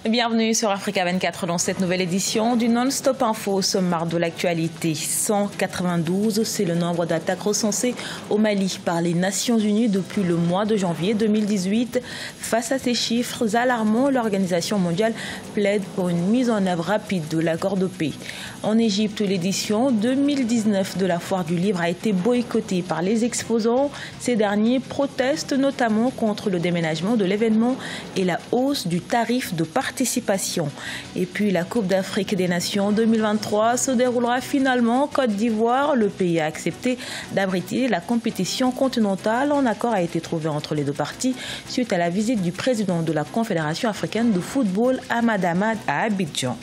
Bienvenue sur Africa 24 dans cette nouvelle édition du Non-Stop Info au sommaire de l'actualité. 192, c'est le nombre d'attaques recensées au Mali par les Nations Unies depuis le mois de janvier 2018. Face à ces chiffres alarmants, l'Organisation mondiale plaide pour une mise en œuvre rapide de l'accord de paix. En Égypte, l'édition 2019 de la Foire du Livre a été boycottée par les exposants. Ces derniers protestent notamment contre le déménagement de l'événement et la hausse du tarif de participation. Et puis la Coupe d'Afrique des Nations 2023 se déroulera finalement en Côte d'Ivoire. Le pays a accepté d'abriter la compétition continentale. Un accord a été trouvé entre les deux parties suite à la visite du président de la Confédération africaine de football, Ahmad Ahmad, à Abidjan.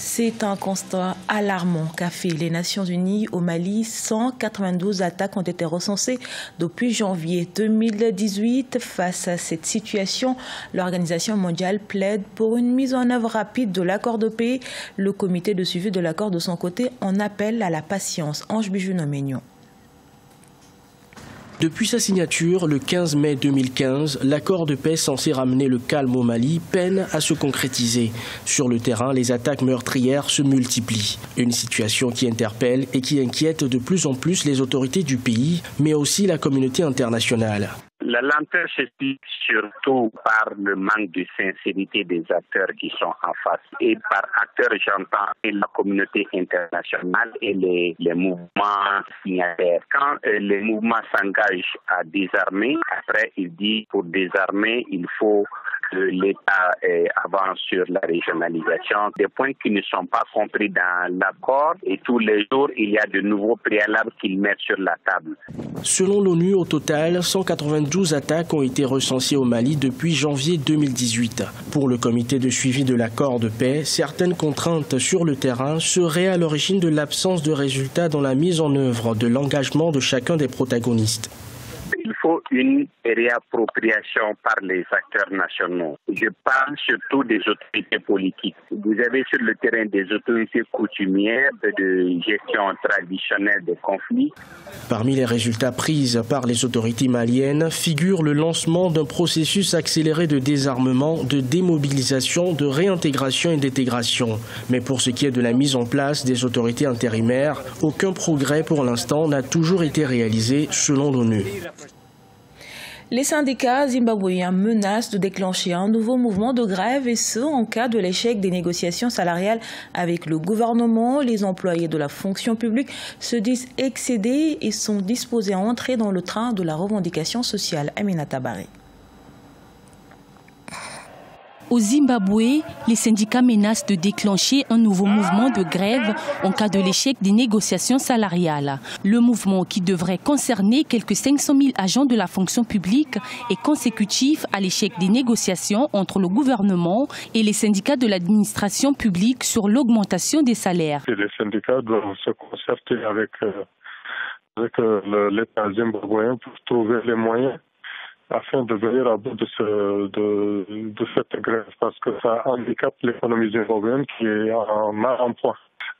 C'est un constat alarmant qu'a fait les Nations Unies au Mali. 192 attaques ont été recensées depuis janvier 2018. Face à cette situation, l'Organisation mondiale plaide pour une mise en œuvre rapide de l'accord de paix. Le comité de suivi de l'accord de son côté en appelle à la patience. Ange Bijou-Noménion. Depuis sa signature, le 15 mai 2015, l'accord de paix censé ramener le calme au Mali peine à se concrétiser. Sur le terrain, les attaques meurtrières se multiplient. Une situation qui interpelle et qui inquiète de plus en plus les autorités du pays, mais aussi la communauté internationale. La lenteur s'explique surtout par le manque de sincérité des acteurs qui sont en face. Et par acteurs, j'entends la communauté internationale et les mouvements signataires. Quand les mouvements s'engagent à désarmer, après il dit pour désarmer, il faut que l'État avance sur la régionalisation. Des points qui ne sont pas compris dans l'accord et tous les jours, il y a de nouveaux préalables qu'ils mettent sur la table. Selon l'ONU, au total, 192 attaques ont été recensées au Mali depuis janvier 2018. Pour le comité de suivi de l'accord de paix, certaines contraintes sur le terrain seraient à l'origine de l'absence de résultats dans la mise en œuvre de l'engagement de chacun des protagonistes. Il faut une réappropriation par les acteurs nationaux. Je parle surtout des autorités politiques. Vous avez sur le terrain des autorités coutumières de gestion traditionnelle des conflits. Parmi les résultats pris par les autorités maliennes figure le lancement d'un processus accéléré de désarmement, de démobilisation, de réintégration et d'intégration. Mais pour ce qui est de la mise en place des autorités intérimaires, aucun progrès pour l'instant n'a toujours été réalisé selon l'ONU. Les syndicats zimbabwéens menacent de déclencher un nouveau mouvement de grève et ce, en cas de l'échec des négociations salariales avec le gouvernement. Les employés de la fonction publique se disent excédés et sont disposés à entrer dans le train de la revendication sociale. Aminata Baré. Au Zimbabwe, les syndicats menacent de déclencher un nouveau mouvement de grève en cas de l'échec des négociations salariales. Le mouvement, qui devrait concerner quelques 500 000 agents de la fonction publique, est consécutif à l'échec des négociations entre le gouvernement et les syndicats de l'administration publique sur l'augmentation des salaires. Les syndicats doivent se concerter avec l'État zimbabwéen pour trouver les moyens afin de venir à bout de cette grève, parce que ça handicape l'économie zimbabwéenne qui est en mal en point.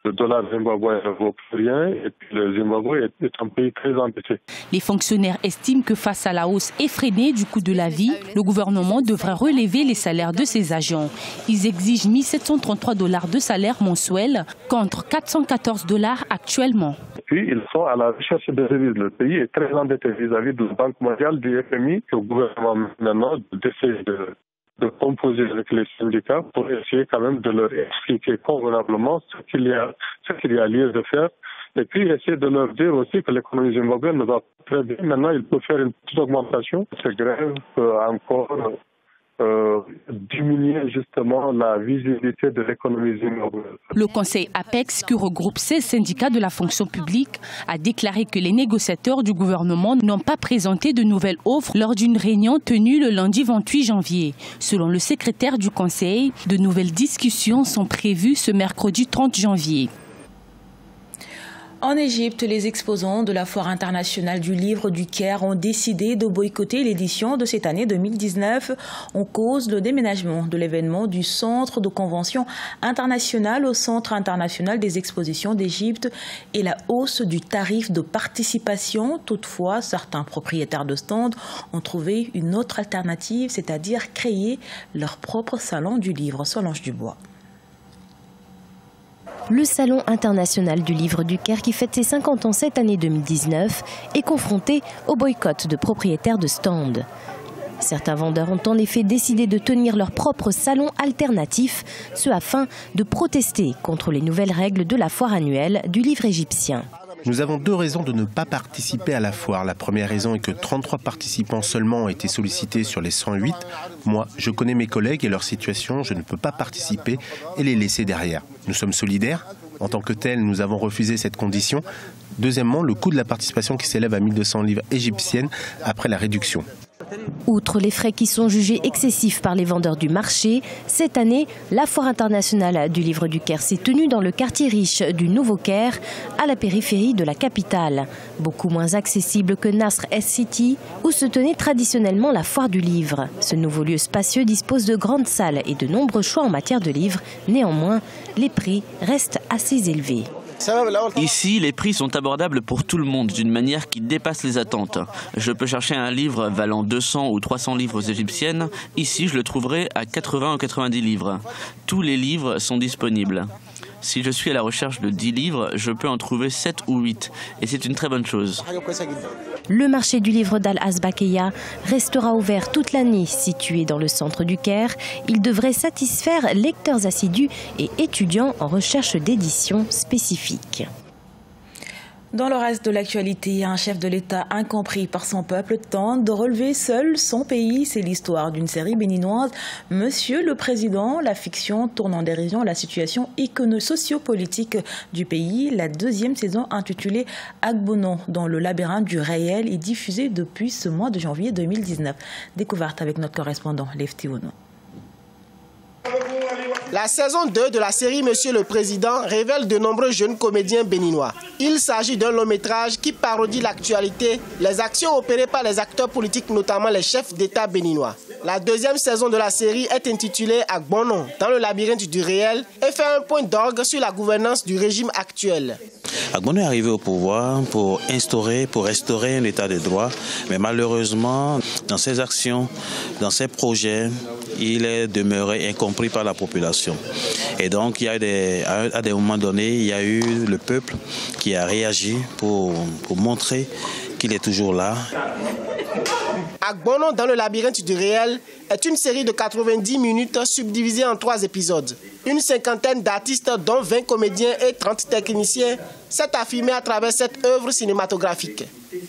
Le dollar zimbabwéen ne vaut plus rien et puis le Zimbabwe est un pays très endetté. Les fonctionnaires estiment que face à la hausse effrénée du coût de la vie, le gouvernement devrait relever les salaires de ses agents. Ils exigent 1 733 $ de salaire mensuel contre 414 $ actuellement. Puis ils sont à la recherche de devises. Le pays est très endetté vis-à-vis de la Banque mondiale, du FMI. Le gouvernement maintenant d'essayer de composer avec les syndicats pour essayer quand même de leur expliquer convenablement ce qu'il y a lieu de faire. Et puis essayer de leur dire aussi que l'économie zimbabwéenne ne va pas très bien. Maintenant, il peut faire une petite augmentation. Cette grève peut encore diminuer justement la visibilité de l'économie zimbabwéenne. Le conseil APEX, qui regroupe 16 syndicats de la fonction publique, a déclaré que les négociateurs du gouvernement n'ont pas présenté de nouvelles offres lors d'une réunion tenue le lundi 28 janvier. Selon le secrétaire du conseil, de nouvelles discussions sont prévues ce mercredi 30 janvier. En Égypte, les exposants de la Foire internationale du livre du Caire ont décidé de boycotter l'édition de cette année 2019 en cause le déménagement de l'événement du centre de convention internationale au centre international des expositions d'Égypte et la hausse du tarif de participation. Toutefois, certains propriétaires de stands ont trouvé une autre alternative, c'est-à-dire créer leur propre salon du livre. Solange Dubois. Le Salon international du livre du Caire, qui fête ses 50 ans cette année 2019, est confronté au boycott de propriétaires de stands. Certains vendeurs ont en effet décidé de tenir leur propre salon alternatif, ce afin de protester contre les nouvelles règles de la foire annuelle du livre égyptien. Nous avons deux raisons de ne pas participer à la foire. La première raison est que 33 participants seulement ont été sollicités sur les 108. Moi, je connais mes collègues et leur situation, je ne peux pas participer et les laisser derrière. Nous sommes solidaires. En tant que tels, nous avons refusé cette condition. Deuxièmement, le coût de la participation qui s'élève à 1200 livres égyptiennes après la réduction. Outre les frais qui sont jugés excessifs par les vendeurs du marché, cette année, la Foire internationale du livre du Caire s'est tenue dans le quartier riche du Nouveau Caire, à la périphérie de la capitale. Beaucoup moins accessible que Nasr Es-City, où se tenait traditionnellement la Foire du livre. Ce nouveau lieu spacieux dispose de grandes salles et de nombreux choix en matière de livres. Néanmoins, les prix restent assez élevés. Ici, les prix sont abordables pour tout le monde d'une manière qui dépasse les attentes. Je peux chercher un livre valant 200 ou 300 livres égyptiennes. Ici, je le trouverai à 80 ou 90 livres. Tous les livres sont disponibles. Si je suis à la recherche de 10 livres, je peux en trouver 7 ou 8. Et c'est une très bonne chose. Le marché du livre d'Al-Azbakeya restera ouvert toute l'année. Situé dans le centre du Caire, il devrait satisfaire lecteurs assidus et étudiants en recherche d'éditions spécifiques. Dans le reste de l'actualité, un chef de l'État incompris par son peuple tente de relever seul son pays. C'est l'histoire d'une série béninoise, Monsieur le Président. La fiction tourne en dérision la situation socio-politique du pays. La deuxième saison, intitulée Agbonon, dans le labyrinthe du réel, est diffusée depuis ce mois de janvier 2019. Découverte avec notre correspondant, Lefty Ono. La saison 2 de la série Monsieur le Président révèle de nombreux jeunes comédiens béninois. Il s'agit d'un long métrage qui parodie l'actualité, les actions opérées par les acteurs politiques, notamment les chefs d'État béninois. La deuxième saison de la série est intitulée Agbonon, dans le labyrinthe du réel, et fait un point d'orgue sur la gouvernance du régime actuel. Agbonon est arrivé au pouvoir pour restaurer un état de droit, mais malheureusement, dans ses actions, dans ses projets, il est demeuré incompris par la population. Et donc, à des moments donnés, il y a eu le peuple qui a réagi pour montrer qu'il est toujours là. Agbonon dans le labyrinthe du réel est une série de 90 minutes subdivisée en 3 épisodes. Une cinquantaine d'artistes, dont 20 comédiens et 30 techniciens, s'est affirmé à travers cette œuvre cinématographique.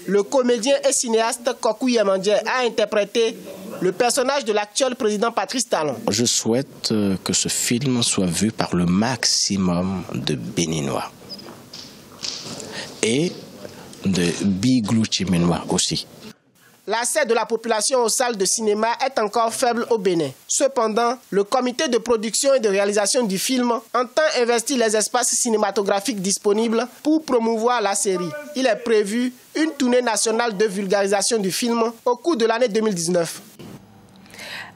Le comédien et cinéaste Kokou Yamandje a interprété le personnage de l'actuel président Patrice Talon. Je souhaite que ce film soit vu par le maximum de Béninois et de Biglouchimenois aussi. L'accès de la population aux salles de cinéma est encore faible au Bénin. Cependant, le comité de production et de réalisation du film entend investir les espaces cinématographiques disponibles pour promouvoir la série. Il est prévu une tournée nationale de vulgarisation du film au cours de l'année 2019.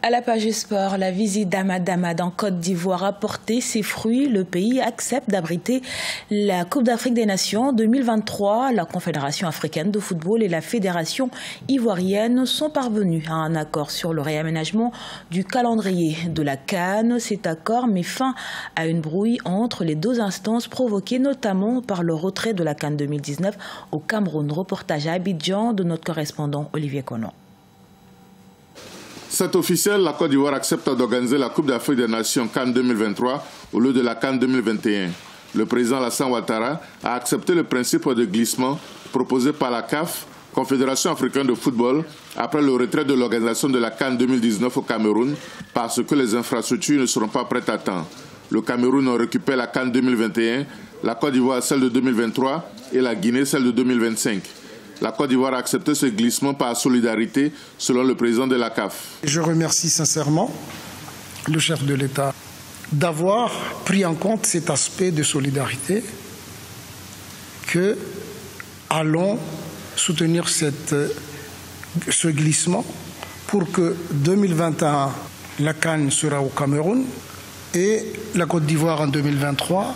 À la page sport, la visite d'Ahmad Ahmad en Côte d'Ivoire a porté ses fruits. Le pays accepte d'abriter la Coupe d'Afrique des Nations 2023. La Confédération africaine de football et la Fédération ivoirienne sont parvenus à un accord sur le réaménagement du calendrier de la CAN. Cet accord met fin à une brouille entre les deux instances provoquée notamment par le retrait de la CAN 2019 au Cameroun. Reportage à Abidjan de notre correspondant Olivier Conan. C'est officiel, la Côte d'Ivoire accepte d'organiser la Coupe d'Afrique des Nations CAN 2023 au lieu de la CAN 2021. Le président Alassane Ouattara a accepté le principe de glissement proposé par la CAF, Confédération africaine de football, après le retrait de l'organisation de la CAN 2019 au Cameroun parce que les infrastructures ne seront pas prêtes à temps. Le Cameroun récupère la CAN 2021, la Côte d'Ivoire celle de 2023 et la Guinée celle de 2025. La Côte d'Ivoire a accepté ce glissement par solidarité, selon le président de la CAF. Je remercie sincèrement le chef de l'État d'avoir pris en compte cet aspect de solidarité que allons soutenir ce glissement pour que 2021, la CAN sera au Cameroun et la Côte d'Ivoire en 2023.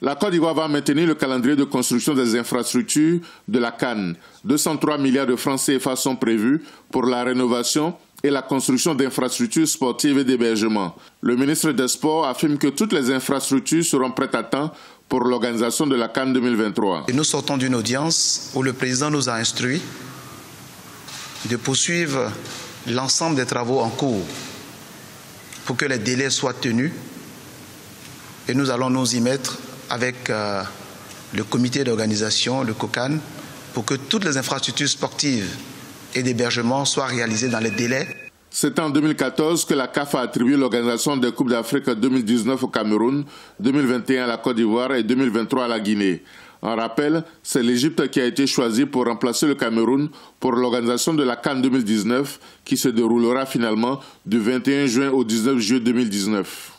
La Côte d'Ivoire va maintenir le calendrier de construction des infrastructures de la CAN. 203 milliards de francs CFA sont prévus pour la rénovation et la construction d'infrastructures sportives et d'hébergement. Le ministre des Sports affirme que toutes les infrastructures seront prêtes à temps pour l'organisation de la CAN 2023. Et nous sortons d'une audience où le président nous a instruit de poursuivre l'ensemble des travaux en cours pour que les délais soient tenus. Et nous allons nous y mettre avec le comité d'organisation, le COCAN, pour que toutes les infrastructures sportives et d'hébergement soient réalisées dans les délais. C'est en 2014 que la CAF a attribué l'organisation des Coupes d'Afrique 2019 au Cameroun, 2021 à la Côte d'Ivoire et 2023 à la Guinée. En rappel, c'est l'Égypte qui a été choisie pour remplacer le Cameroun pour l'organisation de la CAN 2019 qui se déroulera finalement du 21 juin au 19 juillet 2019.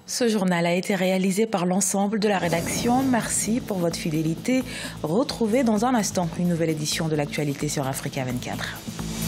Ce journal a été réalisé par l'ensemble de la rédaction. Merci pour votre fidélité. Retrouvez dans un instant une nouvelle édition de l'actualité sur Africa 24.